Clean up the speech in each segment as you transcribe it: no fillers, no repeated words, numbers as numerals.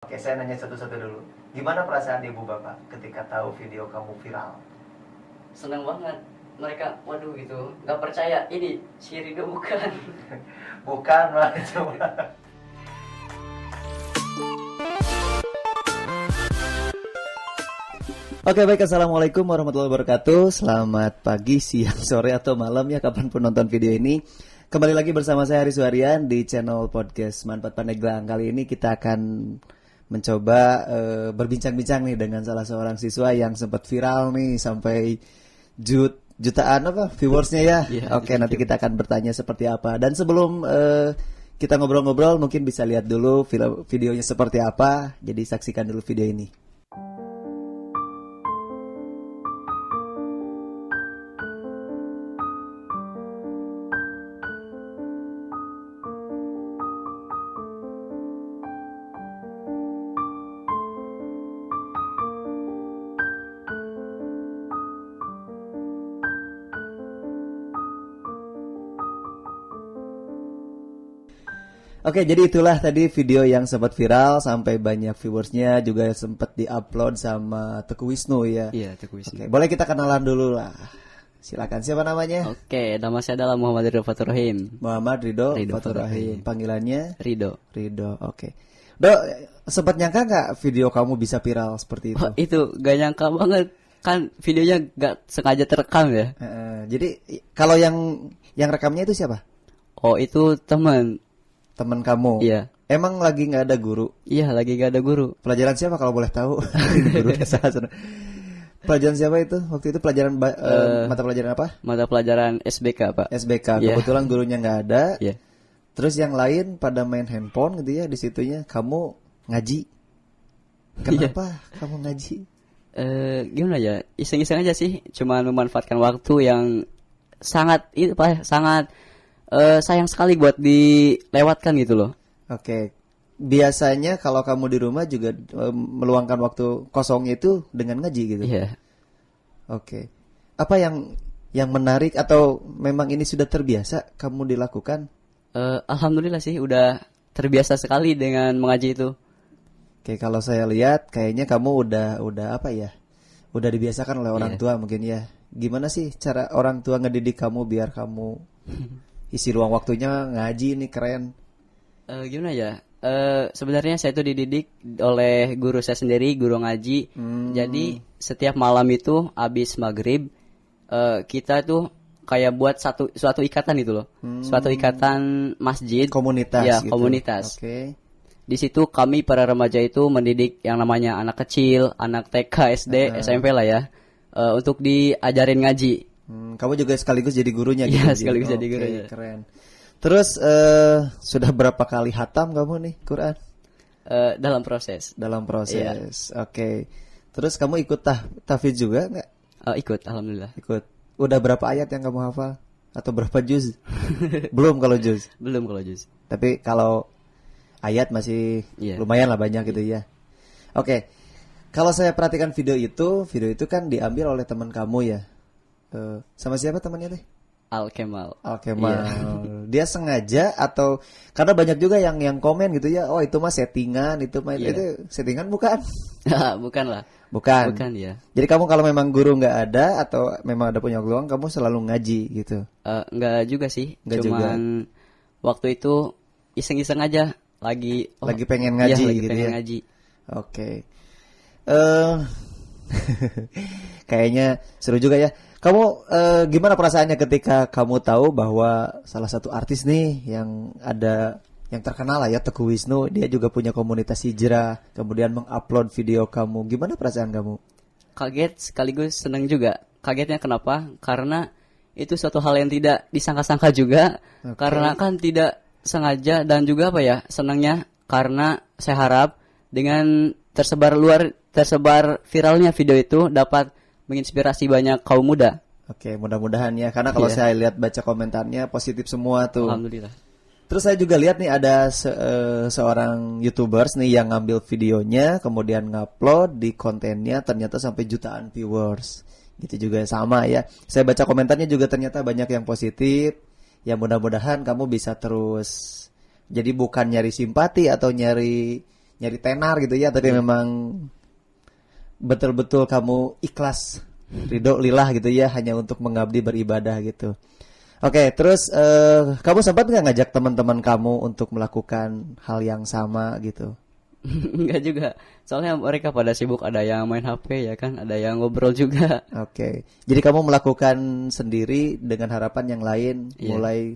Oke, saya nanya satu-satu dulu. Gimana perasaan ibu bapak ketika tahu video kamu viral? Senang banget. Mereka, waduh gitu, nggak percaya ini si Rido bukan. Bukan, Mas. Coba. Oke, baik. Assalamualaikum warahmatullahi wabarakatuh. Selamat pagi, siang, sore, atau malam ya, kapanpun nonton video ini. Kembali lagi bersama saya Haris Suharian di channel podcast Manfaat Pandeglang. Kali ini kita akan mencoba berbincang-bincang nih dengan salah seorang siswa yang sempat viral nih sampai jutaan apa viewersnya ya. Oke, nanti kita akan bertanya seperti apa. Dan sebelum kita ngobrol-ngobrol, mungkin bisa lihat dulu videonya seperti apa. Jadi saksikan dulu video ini. Oke, jadi itulah tadi video yang sempat viral sampai banyak viewersnya, juga sempat diupload sama Teguh Wisnu ya. Iya, Teguh Wisnu. Oke, boleh kita kenalan dulu lah. Silakan, siapa namanya? Oke, nama saya adalah Muhammad Ridho Fatur Rahim. Muhammad Ridho Ridho Fatur Rahim. Panggilannya? Ridho. Ridho, oke. Dok, sempat nyangka nggak video kamu bisa viral seperti itu? Oh, itu gak nyangka banget. Kan videonya gak sengaja terekam ya. Jadi kalau yang rekamnya itu siapa? Oh, itu teman kamu? Iya. Emang lagi nggak ada guru? Iya, lagi gak ada guru. Pelajaran siapa kalau boleh tahu? Guru salah. Pelajaran siapa itu? Waktu itu pelajaran mata pelajaran apa? Mata pelajaran SBK, Pak. SBK. Yeah. Kebetulan gurunya nggak ada. Iya. Terus yang lain pada main handphone gitu ya di situnya. Kamu ngaji. Kenapa kamu ngaji? Gimana ya? Iseng-iseng aja sih. Cuma memanfaatkan waktu yang sangat sayang sekali buat dilewatkan gitu loh. Oke. Biasanya kalau kamu di rumah juga meluangkan waktu kosongnya itu dengan ngaji gitu. Iya. Oke. Apa yang menarik atau memang ini sudah terbiasa kamu dilakukan? Alhamdulillah sih udah terbiasa sekali dengan mengaji itu. Oke, kalau saya lihat kayaknya kamu udah apa ya? Udah dibiasakan oleh orang tua mungkin ya. Gimana sih cara orang tua ngedidik kamu biar kamu isi ruang waktunya ngaji ini keren? Gimana ya? Sebenarnya saya itu dididik oleh guru saya sendiri, guru ngaji. Jadi setiap malam itu habis maghrib kita tuh kayak buat suatu ikatan itu loh, suatu ikatan masjid, komunitas. Ya, gitu. komunitas. Oke. Di situ kami para remaja itu mendidik yang namanya anak kecil, anak TK, SD, SMP lah ya, untuk diajarin ngaji. Kamu juga sekaligus jadi gurunya gitu? Iya, sekaligus jadi gurunya. Keren. Terus sudah berapa kali hatam kamu nih Quran? Dalam proses. Iya. Oke. Terus kamu ikut tahfidz juga nggak? Ikut, alhamdulillah. Ikut. Udah berapa ayat yang kamu hafal? Atau berapa juz? Belum kalau juz. Belum kalau juz. Tapi kalau ayat masih lumayan lah banyak gitu ya. Oke. Kalau saya perhatikan video itu kan diambil oleh teman kamu ya. Sama siapa temannya teh? Al Kemal. Iya. Dia sengaja atau karena banyak juga yang komen gitu ya. Oh, itu mah settingan, itu mah itu settingan bukan? Bukan lah. Bukan ya. Jadi kamu kalau memang guru nggak ada atau memang ada punya peluang, kamu selalu ngaji gitu? Nggak juga sih. Nggak Cuman juga. Waktu itu iseng-iseng aja lagi pengen ngaji lagi gitu pengen ya. Ngaji. Oke. Kayaknya seru juga ya. Kamu gimana perasaannya ketika kamu tahu bahwa salah satu artis nih yang terkenal lah ya, Teguh Wisnu, dia juga punya komunitas hijrah, kemudian mengupload video kamu. Gimana perasaan kamu? Kaget sekaligus senang juga. Kagetnya kenapa? Karena itu suatu hal yang tidak disangka-sangka juga. Okay. Karena kan tidak sengaja, dan juga apa ya, senangnya karena saya harap dengan tersebar viralnya video itu dapat menginspirasi banyak kaum muda. Oke, mudah-mudahan ya. Karena kalau saya lihat baca komentarnya positif semua tuh. Alhamdulillah. Terus saya juga lihat nih ada seorang YouTubers nih yang ngambil videonya kemudian ngupload di kontennya, ternyata sampai jutaan viewers. Gitu juga sama ya. Saya baca komentarnya juga ternyata banyak yang positif. Ya mudah-mudahan kamu bisa terus. Jadi bukan nyari simpati atau nyari nyari tenar gitu ya, tapi memang betul-betul kamu ikhlas, ridho lillah gitu ya, hanya untuk mengabdi beribadah gitu. Oke, terus kamu sempat nggak ngajak teman-teman kamu untuk melakukan hal yang sama gitu? Enggak juga. Soalnya mereka pada sibuk, ada yang main HP ya kan, ada yang ngobrol juga. Oke. Jadi kamu melakukan sendiri dengan harapan yang lain mulai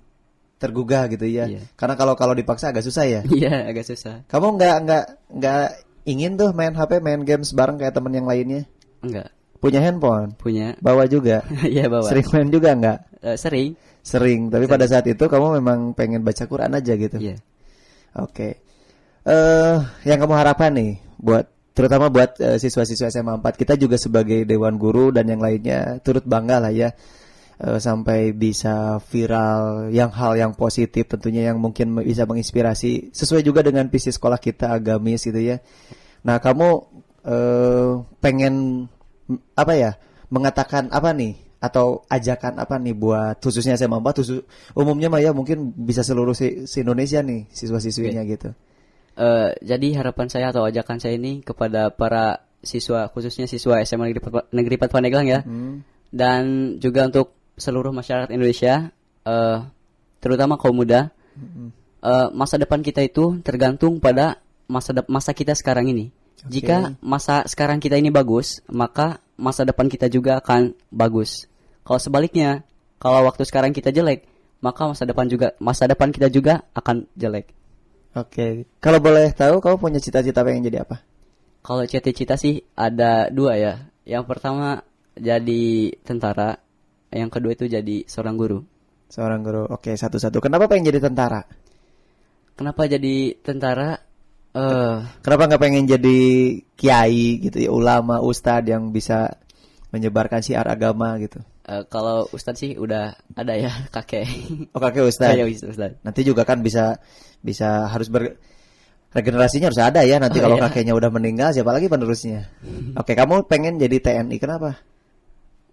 tergugah gitu ya. Karena kalau dipaksa agak susah ya. Iya, agak susah. Kamu nggak ingin tuh main HP, main games bareng kayak teman yang lainnya? Enggak. Punya handphone? Punya. Bawa juga? Iya, bawa. Sering main juga nggak? Sering. Tapi pada saat itu kamu memang pengen baca Quran aja gitu. Iya. Oke. Yang kamu harapkan nih terutama buat siswa-siswa SMA 4, kita juga sebagai dewan guru dan yang lainnya turut bangga lah ya, sampai bisa viral hal yang positif tentunya, yang mungkin bisa menginspirasi sesuai juga dengan visi sekolah kita agamis gitu ya. Nah, kamu pengen apa ya, mengatakan apa nih, atau ajakan apa nih buat khususnya SMA 4, umumnya mah ya, mungkin bisa seluruh Indonesia nih siswa-siswinya gitu. Jadi harapan saya atau ajakan saya ini kepada para siswa, khususnya siswa SMA Negeri 4 Pandeglang ya, dan juga untuk seluruh masyarakat Indonesia, terutama kaum muda, masa depan kita itu tergantung pada masa kita sekarang ini. Jika masa sekarang kita ini bagus, maka masa depan kita juga akan bagus. Kalau sebaliknya, kalau waktu sekarang kita jelek, maka masa depan kita juga akan jelek. Oke. Kalau boleh tahu, kamu punya cita-cita pengen jadi apa? Kalau cita-cita sih ada 2 ya. Yang pertama jadi tentara, yang kedua itu jadi seorang guru. Seorang guru. Oke, satu-satu. Kenapa pengen jadi tentara? Kenapa jadi tentara? Kenapa nggak pengen jadi kiai gitu ya, ulama, ustadz yang bisa menyebarkan syiar agama gitu? Kalau ustadz sih udah ada ya, kakek. Oh, kakek ustadz. Iya, ustadz. Nanti juga kan bisa harus regenerasinya harus ada ya. Nanti kalau kakeknya udah meninggal, siapa lagi penerusnya? Oke, kamu pengen jadi TNI, kenapa?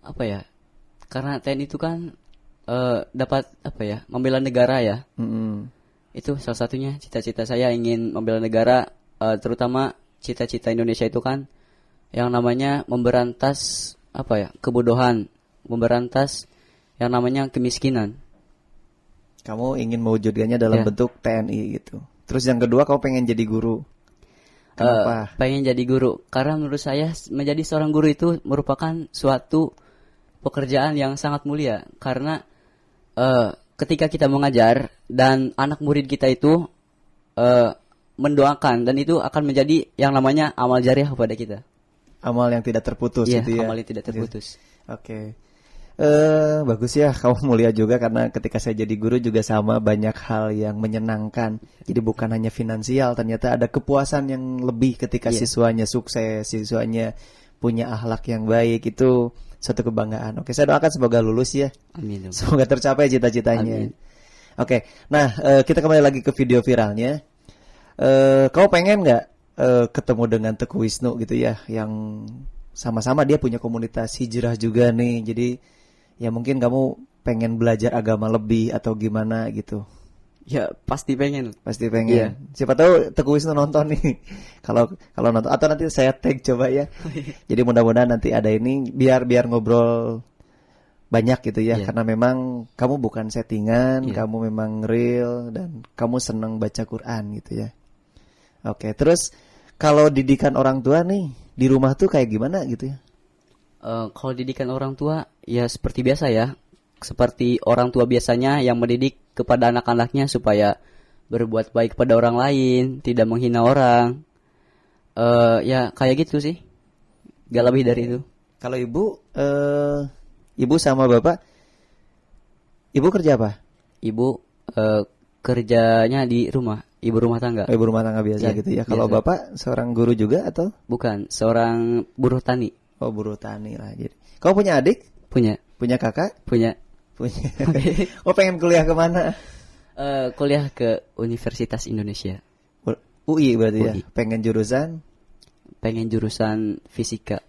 Apa ya? Karena TNI itu kan dapat apa ya? Membela negara ya. Itu salah satunya cita-cita saya, ingin membela negara, terutama cita-cita Indonesia itu kan yang namanya memberantas apa ya? Kebodohan, memberantas yang namanya kemiskinan. Kamu ingin mewujudkannya dalam bentuk TNI gitu. Terus yang kedua, kamu pengen jadi guru. Kenapa? Pengen jadi guru karena menurut saya menjadi seorang guru itu merupakan suatu pekerjaan yang sangat mulia. Karena ketika kita mengajar dan anak murid kita itu mendoakan, dan itu akan menjadi yang namanya amal jariah kepada kita. Amal yang tidak terputus gitu ya. Amal yang tidak terputus. Oke. Bagus ya, kamu mulia juga, karena ketika saya jadi guru juga sama, banyak hal yang menyenangkan. Jadi bukan hanya finansial, ternyata ada kepuasan yang lebih ketika siswanya sukses, siswanya punya akhlak yang baik, itu suatu kebanggaan. Oke, saya doakan semoga lulus ya. Amin. Semoga tercapai cita-citanya. Amin. Oke, nah kita kembali lagi ke video viralnya. Kamu pengen nggak ketemu dengan Teguh Wisnu gitu ya, yang sama-sama dia punya komunitas hijrah juga nih. Jadi ya mungkin kamu pengen belajar agama lebih atau gimana gitu. Ya pasti pengen. Pasti pengen. Iya. Siapa tahu Teguh Wisnu nonton nih. Kalau nonton, atau nanti saya tag coba ya. Jadi mudah-mudahan nanti ada ini biar ngobrol banyak gitu ya. Karena memang kamu bukan settingan, kamu memang real, dan kamu senang baca Quran gitu ya. Oke, terus kalau didikan orang tua nih di rumah tuh kayak gimana gitu ya? Kalau didikan orang tua ya seperti biasa ya, seperti orang tua biasanya yang mendidik kepada anak-anaknya supaya berbuat baik pada orang lain, tidak menghina orang. Ya kayak gitu sih, gak lebih dari itu. Kalau ibu sama bapak, ibu kerja apa? Ibu kerjanya di rumah, ibu rumah tangga. Ibu rumah tangga biasa gitu ya. Kalau bapak seorang guru juga atau? Bukan, seorang buruh tani. Oh, buruh tani lah. Jadi, kamu punya adik? Punya. Punya kakak? Punya. Oh, pengen kuliah kemana? Kuliah ke Universitas Indonesia. UI berarti ya? Pengen jurusan? Pengen jurusan fisika.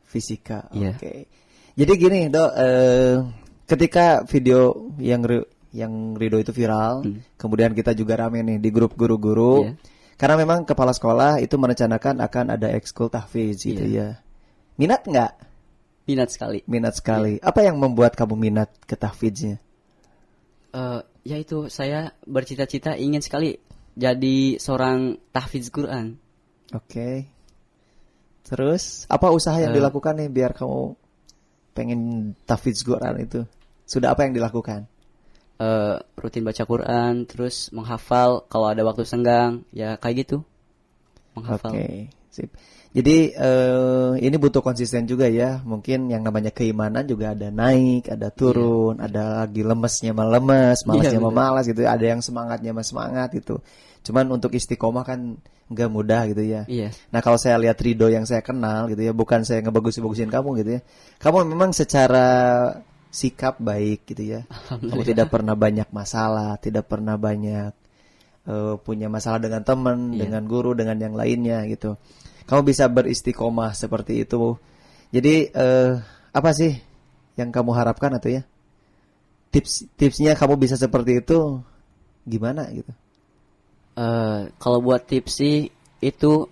Fisika, oke. Jadi gini Dok, ketika video yang Ridho itu viral, kemudian kita juga rame nih di grup guru-guru. Karena memang kepala sekolah itu merencanakan akan ada ekskul tahfiz gitu ya. Minat nggak? Minat sekali. Minat sekali. Apa yang membuat kamu minat ke tahfiznya? Yaitu saya bercita-cita ingin sekali jadi seorang tahfiz Quran. Oke. Terus apa usaha yang dilakukan nih biar kamu pengen tahfiz Quran itu? Sudah apa yang dilakukan? Rutin baca Quran, terus menghafal kalau ada waktu senggang, ya kayak gitu. Menghafal. Oke, sip. Jadi ini butuh konsisten juga ya. Mungkin yang namanya keimanan juga ada naik, ada turun, ada lagi lemesnya melemes, malasnya memalas gitu. Ada yang semangatnya semangat gitu. Cuman untuk istiqomah kan nggak mudah gitu ya. Iya. Nah kalau saya lihat Rido yang saya kenal gitu ya, bukan saya ngebagus-bagusin kamu gitu ya. Kamu memang secara sikap baik gitu ya. Kamu tidak pernah banyak masalah, tidak pernah banyak punya masalah dengan teman, dengan guru, dengan yang lainnya gitu. Kamu bisa beristiqomah seperti itu. Jadi apa sih yang kamu harapkan atau ya? Tipsnya kamu bisa seperti itu gimana gitu? Kalau buat tips sih itu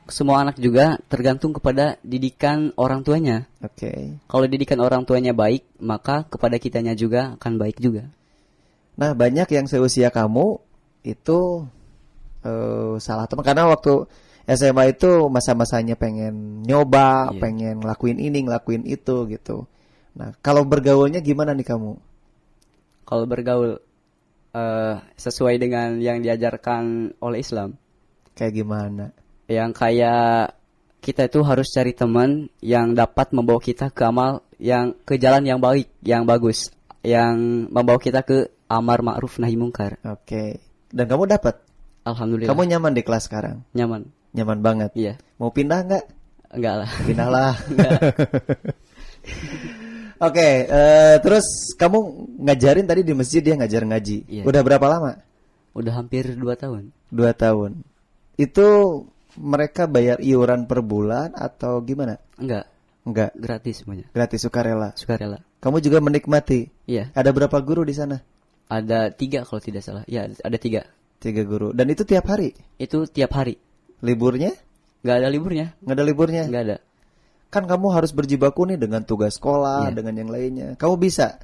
semua anak juga tergantung kepada didikan orang tuanya. Oke. Kalau didikan orang tuanya baik, maka kepada kitanya juga akan baik juga. Nah, banyak yang seusia kamu itu salah teman karena waktu SMA itu masa-masanya pengen nyoba, pengen ngelakuin ini, ngelakuin itu gitu. Nah, kalau bergaulnya gimana nih kamu? Kalau bergaul sesuai dengan yang diajarkan oleh Islam. Kayak gimana? Yang kayak kita itu harus cari teman yang dapat membawa kita ke amal yang ke jalan yang baik, yang bagus, yang membawa kita ke amar ma'ruf nahi mungkar. Oke. Dan kamu dapat? Alhamdulillah. Kamu nyaman di kelas sekarang? Nyaman. Nyaman banget. Iya. Mau pindah nggak? Enggak lah. Pindah lah. Oke, terus kamu ngajarin tadi di masjid, dia ngajar ngaji. Iya. Udah berapa lama? Udah hampir 2 tahun. 2 tahun. Itu mereka bayar iuran per bulan atau gimana? Enggak. Enggak. Gratis semuanya. Gratis, sukarela. Sukarela. Kamu juga menikmati. Iya. Ada berapa guru di sana? Ada 3 kalau tidak salah. Ya, ada 3. 3 guru. Dan itu tiap hari? Itu tiap hari. Liburnya? Nggak ada liburnya. Nggak ada liburnya? Nggak ada. Kan kamu harus berjibaku nih dengan tugas sekolah, dengan yang lainnya. Kamu bisa?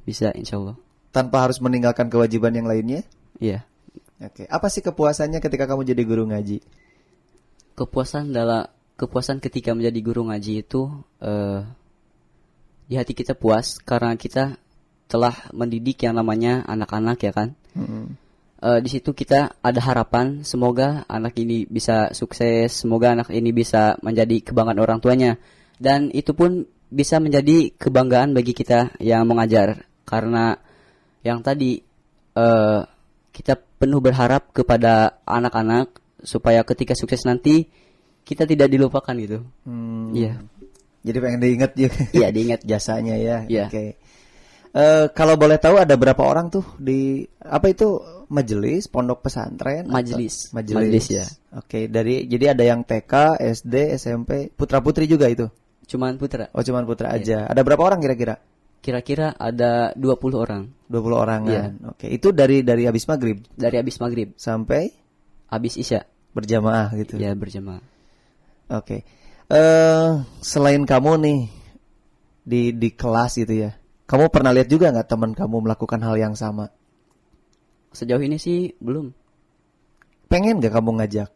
Bisa, insya Allah. Tanpa harus meninggalkan kewajiban yang lainnya? Iya. Oke. Apa sih kepuasannya ketika kamu jadi guru ngaji? Kepuasan ketika menjadi guru ngaji itu di hati kita puas karena kita telah mendidik yang namanya anak-anak ya kan. Di situ kita ada harapan semoga anak ini bisa sukses, semoga anak ini bisa menjadi kebanggaan orang tuanya, dan itu pun bisa menjadi kebanggaan bagi kita yang mengajar karena yang tadi kita penuh berharap kepada anak-anak supaya ketika sukses nanti kita tidak dilupakan gitu. Iya. Jadi pengen diingat juga. Iya, diingat jasanya ya. Iya. Oke. Kalau boleh tahu ada berapa orang tuh di apa itu majelis pondok pesantren? Majelis ya. Oke, jadi ada yang TK, SD, SMP, putra-putri juga itu? Cuman putra. Oh, cuman putra aja. Ada berapa orang kira-kira? Kira-kira ada 20 orang. 20 orangan. Iya. Oke, itu dari habis maghrib? Dari habis maghrib sampai habis isya. Berjamaah gitu? Ya, berjamaah. Oke. Selain kamu nih di kelas gitu ya, kamu pernah lihat juga nggak teman kamu melakukan hal yang sama? Sejauh ini sih belum. Pengen nggak kamu ngajak?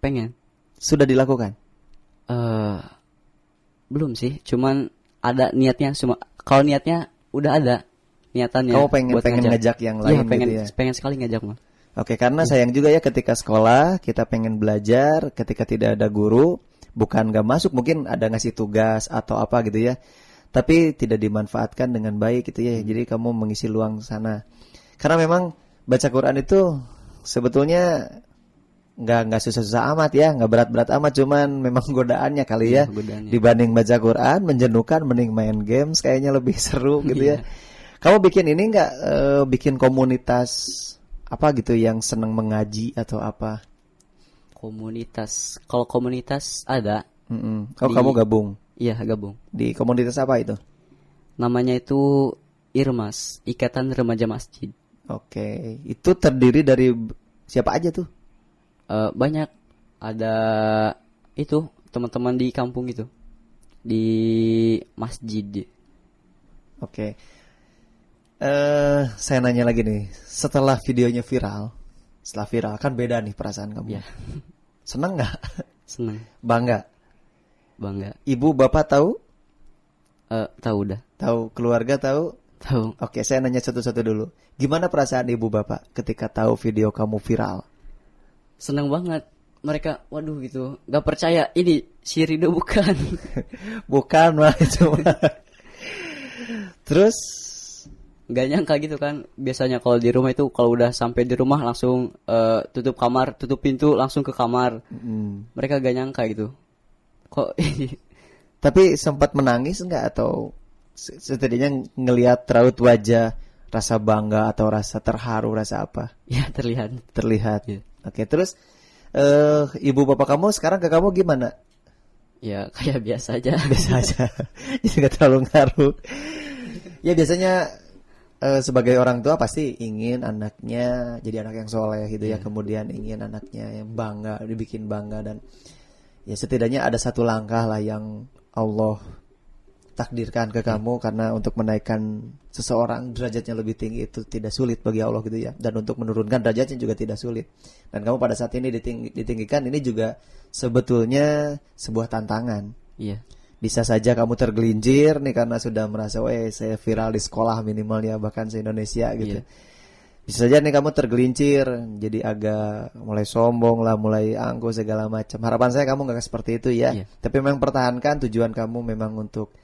Pengen. Sudah dilakukan? Belum sih, cuman ada niatnya. Kalau niatnya udah ada niatannya. Kamu pengen ngajak yang lain pengen, gitu ya? Pengen sekali ngajak mah. Oke, karena sayang juga ya ketika sekolah kita pengen belajar, ketika tidak ada guru, bukan nggak masuk, mungkin ada ngasih tugas atau apa gitu ya, tapi tidak dimanfaatkan dengan baik gitu ya. Jadi kamu mengisi luang sana. Karena memang baca Quran itu sebetulnya nggak susah-susah amat ya, nggak berat-berat amat, cuman memang godaannya kali ya. Godaannya. Dibanding baca Quran menjenuhkan, mending main games kayaknya lebih seru gitu ya. Kamu bikin ini nggak bikin komunitas apa gitu yang seneng mengaji atau apa? Komunitas. Kalau komunitas ada. Kamu gabung? Iya, gabung. Di komunitas apa itu? Namanya itu IRMAS, Ikatan Remaja Masjid. Oke, itu terdiri dari siapa aja tuh? Banyak ada itu teman-teman di kampung itu di masjid. Oke. Saya nanya lagi nih, setelah videonya viral, setelah viral kan beda nih perasaan kamu. Ya, Seneng nggak? seneng, Bangga? bangga. Ibu bapak tahu? Tahu udah, Tahu? Keluarga tahu? tahu. Oke, saya nanya satu-satu dulu. Gimana perasaan ibu bapak ketika tahu video kamu viral? Seneng banget. Mereka, waduh gitu, gak percaya ini si Rido bukan. Bukan mah itu mah. Terus Gak nyangka gitu kan. Biasanya kalau di rumah itu kalau udah sampai di rumah langsung tutup kamar, tutup pintu, langsung ke kamar. Mereka gak nyangka gitu. Kok tapi sempat menangis nggak atau setidaknya ngelihat raut wajah rasa bangga atau rasa terharu, rasa apa? ya terlihat. Terlihat. Iya. Oke, terus ibu bapak kamu sekarang ke kamu gimana? Ya kayak biasa aja. Biasa aja. Jadi nggak terlalu ngaruh. Ya biasanya sebagai orang tua pasti ingin anaknya jadi anak yang soleh gitu ya. Kemudian ingin anaknya yang bangga, dibikin bangga, dan ya setidaknya ada satu langkah lah yang Allah takdirkan ke kamu, karena untuk menaikkan seseorang derajatnya lebih tinggi itu tidak sulit bagi Allah gitu ya, dan untuk menurunkan derajatnya juga tidak sulit. Dan kamu pada saat ini ditinggikan, ini juga sebetulnya sebuah tantangan. Iya. Bisa saja kamu tergelincir nih karena sudah merasa, weh saya viral di sekolah minimal ya, bahkan se-Indonesia gitu. Iya. Bisa saja nih kamu tergelincir, jadi agak mulai sombong lah, mulai angkuh segala macam. Harapan saya kamu gak seperti itu ya. Iya. Tapi memang pertahankan tujuan kamu memang untuk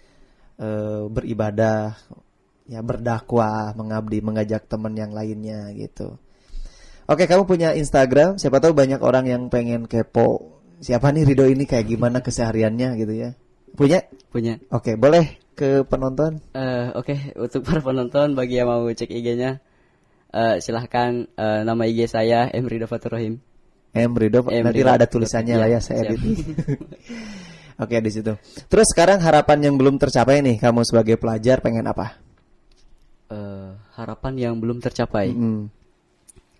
beribadah, ya berdakwah, mengabdi, mengajak teman yang lainnya gitu. Oke, kamu punya Instagram, siapa tahu banyak orang yang pengen kepo. Siapa nih Rido ini, kayak gimana kesehariannya gitu ya. Punya? Punya. Oke, boleh ke penonton? Oke, untuk para penonton bagi yang mau cek IG-nya, silahkan nama IG saya Rido Fatur Rahim. Rido, nanti lah ada tulisannya lah ya, saya edit. Oke, di situ. Terus sekarang harapan yang belum tercapai nih, kamu sebagai pelajar pengen apa? Harapan yang belum tercapai.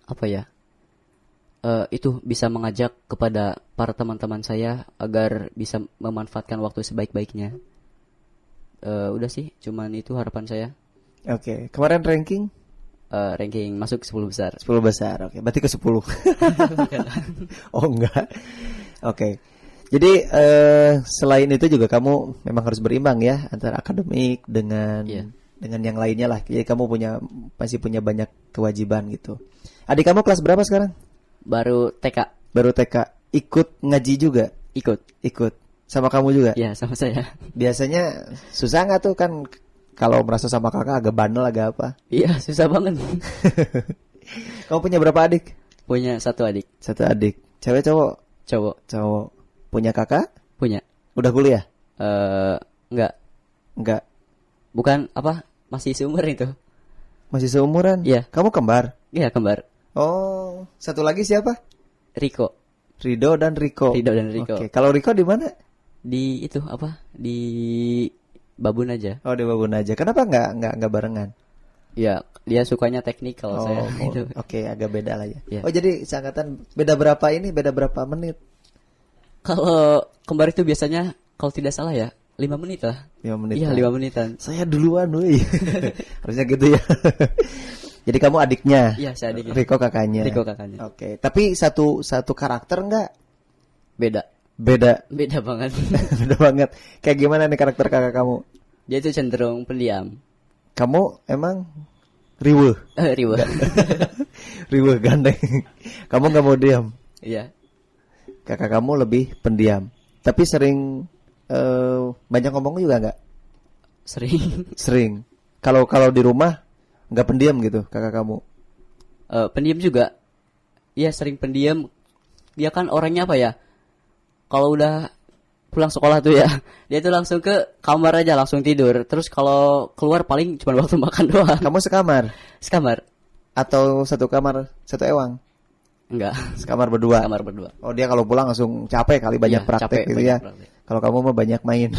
Apa ya? Itu bisa mengajak kepada para teman-teman saya agar bisa memanfaatkan waktu sebaik-baiknya. Udah sih, cuman itu harapan saya. Oke, kemarin ranking? Ranking masuk 10 besar. 10 besar, oke. Berarti ke 10. Oh enggak. Oke. Jadi selain itu juga kamu memang harus berimbang ya antara akademik dengan yang lainnya lah. Jadi kamu masih punya banyak kewajiban gitu. Adik kamu kelas berapa sekarang? Baru TK. Baru TK. Ikut ngaji juga? Ikut. Sama kamu juga? Iya, sama saya. Biasanya susah nggak tuh kan kalau merasa sama kakak agak bandel agak apa? Iya, susah banget. Kamu punya berapa adik? Punya 1 adik. 1 adik. Cewek cowok? Cowok. Punya kakak? Punya. Udah kuliah? Enggak. Bukan apa? Masih seumur itu. Masih seumuran? Iya. Kamu kembar? Iya, kembar. Oh, satu lagi siapa? Rido dan Riko. Oke, kalau Riko di mana? Di itu apa? Di Babun aja. Oh, di Babun aja. Kenapa nggak barengan? Ya, dia sukanya teknik kalau saya itu. Oke, agak beda lah ya. Ya. Oh, jadi seangkatan beda berapa ini? Beda berapa menit? Kalau kembar itu biasanya kalau tidak salah ya 5 menit lah. 5 menit. Iya, 5 menitan. Saya duluan, woi. Harusnya gitu ya. Jadi kamu adiknya? Iya, saya adiknya. Riko kakaknya. Oke, tapi satu karakter enggak? Beda banget. Beda banget. Kayak gimana nih karakter kakak kamu? Dia itu cenderung pendiam. Kamu emang riweuh? Riweuh. Riweuh gandeng. Kamu enggak mau diam? Iya. Kakak kamu lebih pendiam. Tapi sering banyak ngomong juga enggak? Sering. Kalau di rumah enggak pendiam gitu kakak kamu? Pendiam juga. Iya, sering pendiam. Dia kan orangnya apa ya? Kalau udah pulang sekolah tuh ya, dia tuh langsung ke kamar aja, langsung tidur. Terus kalau keluar paling cuma waktu makan doang. Kamu sekamar? Sekamar. Atau satu kamar, satu ewang? Enggak. Sekamar berdua? Kamar berdua. Oh, dia kalau pulang langsung capek kali, banyak praktek gitu ya. Kalau kamu mah banyak main.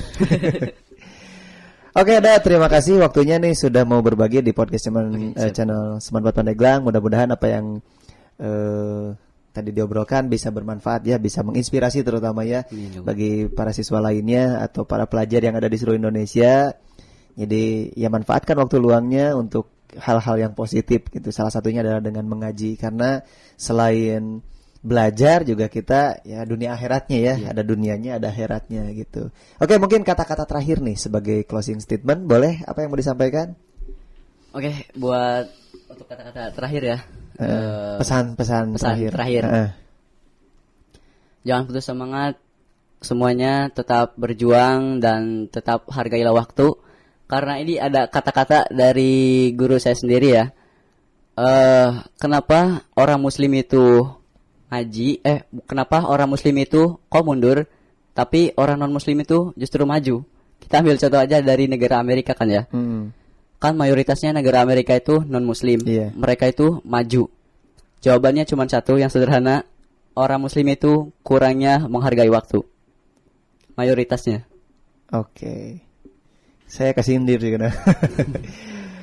Oke, terima kasih waktunya nih sudah mau berbagi di podcast channel Seman Pandeglang. Mudah-mudahan apa yang tadi diobrolkan bisa bermanfaat ya, bisa menginspirasi terutama ya bagi para siswa lainnya atau para pelajar yang ada di seluruh Indonesia. Jadi ya manfaatkan waktu luangnya untuk hal-hal yang positif gitu. Salah satunya adalah dengan mengaji, karena selain belajar juga kita ya dunia akhiratnya ya, ada dunianya, ada akhiratnya gitu. Oke, mungkin kata-kata terakhir nih sebagai closing statement, boleh apa yang mau disampaikan? Oke, buat untuk kata-kata terakhir ya. Pesan terakhir. Jangan putus semangat, semuanya tetap berjuang dan tetap hargailah waktu. Karena ini ada kata-kata dari guru saya sendiri ya. Kenapa orang muslim itu kenapa orang muslim itu kok mundur, tapi orang non muslim itu justru maju. Kita ambil contoh aja dari negara Amerika kan ya. Kan mayoritasnya negara Amerika itu non muslim. Mereka itu maju. Jawabannya cuma satu yang sederhana, orang muslim itu kurangnya menghargai waktu. Mayoritasnya. Oke. Saya kasih sindir juga.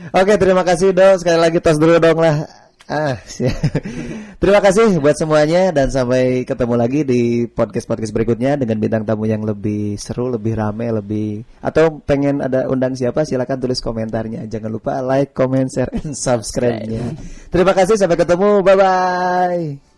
Oke, terima kasih dong. Sekali lagi tos dulu dong lah. Terima kasih buat semuanya, dan sampai ketemu lagi di podcast berikutnya dengan bintang tamu yang lebih seru, lebih rame, atau pengen ada undang siapa, silakan tulis komentarnya. Jangan lupa like, comment, share, and subscribe-nya. Terima kasih, sampai ketemu. Bye bye.